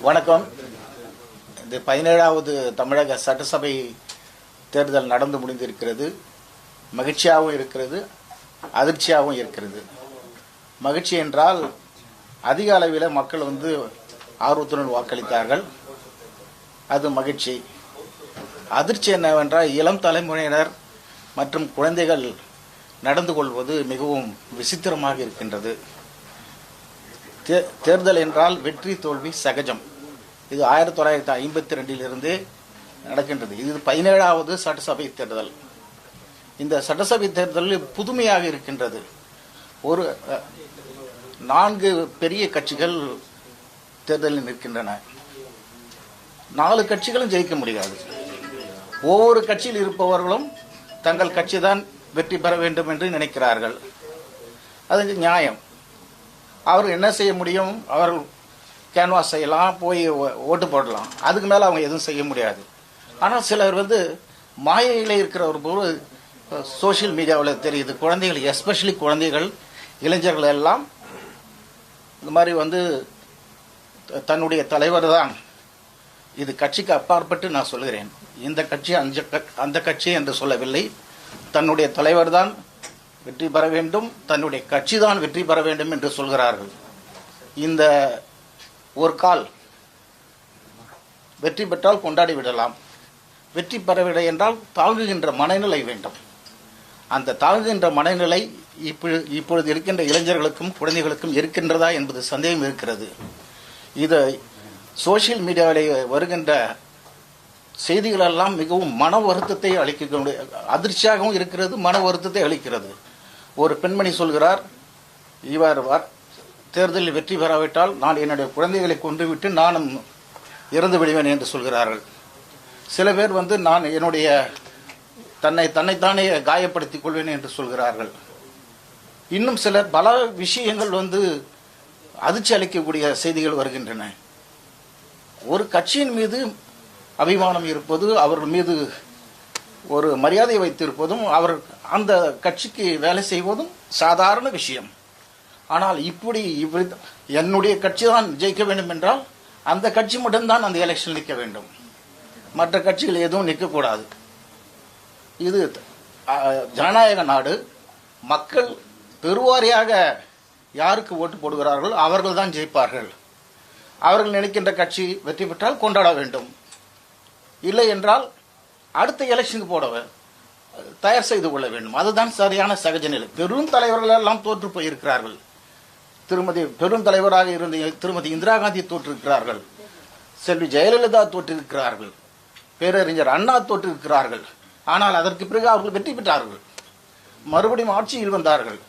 வணக்கம். இந்த 17வது தமிழக சட்டசபை தேர்தல் நடந்து முடிந்திருக்கிறது. மகிழ்ச்சியாகவும் இருக்கிறது, அதிர்ச்சியாகவும் இருக்கிறது. மகிழ்ச்சி என்றால் அதிக அளவில் மக்கள் ஆர்வத்துடன் வாக்களித்தார்கள், அது மகிழ்ச்சி. அதிர்ச்சி என்னவென்றால் இளம் தலைமுறையினர் மற்றும் குழந்தைகள் நடந்து கொள்வது மிகவும் விசித்திரமாக இருக்கின்றது. தேர்தல் என்றால் வெற்றி தோல்வி சகஜம். இது 1952 நடக்கின்றது. இது 17வது சட்டசபை தேர்தல். இந்த சட்டசபை தேர்தலில் புதுமையாக இருக்கின்றது. 4 பெரிய கட்சிகள் தேர்தலில் நிற்கின்றன. 4 கட்சிகளும் ஜெயிக்க முடியாது. ஒவ்வொரு கட்சியில் இருப்பவர்களும் தங்கள் கட்சி தான் வெற்றி பெற வேண்டும் என்று நினைக்கிறார்கள். அது நியாயம். அவர்கள் என்ன செய்ய முடியும்? அவர்கள் கேன்வாஸ் செய்யலாம், போய் ஓட்டு போடலாம். அதுக்கு மேலே அவங்க எதுவும் செய்ய முடியாது. ஆனால் சிலர் மாயையில் இருக்கிற ஒரு சோசியல் மீடியாவில் தெரியுது. குழந்தைகள், எஸ்பெஷலி குழந்தைகள், இளைஞர்கள் எல்லாம் இந்த மாதிரி தன்னுடைய தலைவர் தான். இது கட்சிக்கு அப்பாற்பட்டு நான் சொல்கிறேன். இந்த கட்சி அந்த கட்சி என்று சொல்லவில்லை. தன்னுடைய தலைவர் தான் வெற்றி பெற வேண்டும், தன்னுடைய கட்சி தான் வெற்றி பெற வேண்டும் என்று சொல்கிறார்கள். இந்த ஒரு கால் வெற்றி பெற்றால் கொண்டாடி விடலாம். வெற்றி பெறவில்லை என்றால் தாங்குகின்ற மனநிலை வேண்டும். அந்த தாங்குகின்ற மனநிலை இப்பொழுது இருக்கின்ற இளைஞர்களுக்கும் குழந்தைகளுக்கும் இருக்கின்றதா என்பது சந்தேகம் இருக்கிறது. இது சோசியல் மீடியாவில் வருகின்ற செய்திகளெல்லாம் மிகவும் மன வருத்தத்தை அளிக்க, அதிர்ச்சியாகவும் இருக்கிறது, மன வருத்தத்தை அளிக்கிறது. ஒரு பெண்மணி சொல்கிறார், இவர் தேர்தலில் வெற்றி பெறாவிட்டால் நான் என்னுடைய குழந்தைகளை கொன்றுவிட்டு நானும் இறந்து விடுவேன் என்று சொல்கிறார்கள். சில பேர் நான் என்னுடைய தன்னைத்தானே காயப்படுத்திக் கொள்வேன் என்று சொல்கிறார்கள். இன்னும் சிலர் பல விஷயங்கள் அதிர்ச்சி அளிக்கக்கூடிய செய்திகள் வருகின்றன. ஒரு கட்சியின் மீது அபிமானம் இருப்பது, அவர்கள் மீது ஒரு மரியாதை வைத்திருப்பதும், அவர் அந்த கட்சிக்கு வேலை செய்வதும் சாதாரண விஷயம். ஆனால் இப்படி என்னுடைய கட்சி தான் ஜெயிக்க வேண்டும் என்றால் அந்த கட்சி மட்டும்தான் அந்த எலெக்ஷன் நிற்க வேண்டும், மற்ற கட்சிகள் எதுவும் நிற்கக்கூடாது. இது ஜனநாயக நாடு. மக்கள் பெருவாரியாக யாருக்கு ஓட்டு போடுகிறார்கள் அவர்கள் தான் ஜெயிப்பார்கள். அவர்கள் நினைக்கின்ற கட்சி வெற்றி பெற்றால் கொண்டாட வேண்டும், இல்லை என்றால் அடுத்த எலெக்ஷனுக்கு போட தயார் செய்து கொள்ள வேண்டும். அதுதான் சரியான சகஜ நிலை. பெரும் தலைவர்கள் எல்லாம் தோற்று போயிருக்கிறார்கள். பெரும் தலைவராக இருந்த திருமதி இந்திரா காந்தி தோற்றிருக்கிறார்கள், செல்வி ஜெயலலிதா தோற்றிருக்கிறார்கள், பேரறிஞர் அண்ணா தோற்றிருக்கிறார்கள். ஆனால் அதற்கு பிறகு அவர்கள் வெற்றி பெற்றார்கள், மறுபடியும் ஆட்சியில் வந்தார்கள்.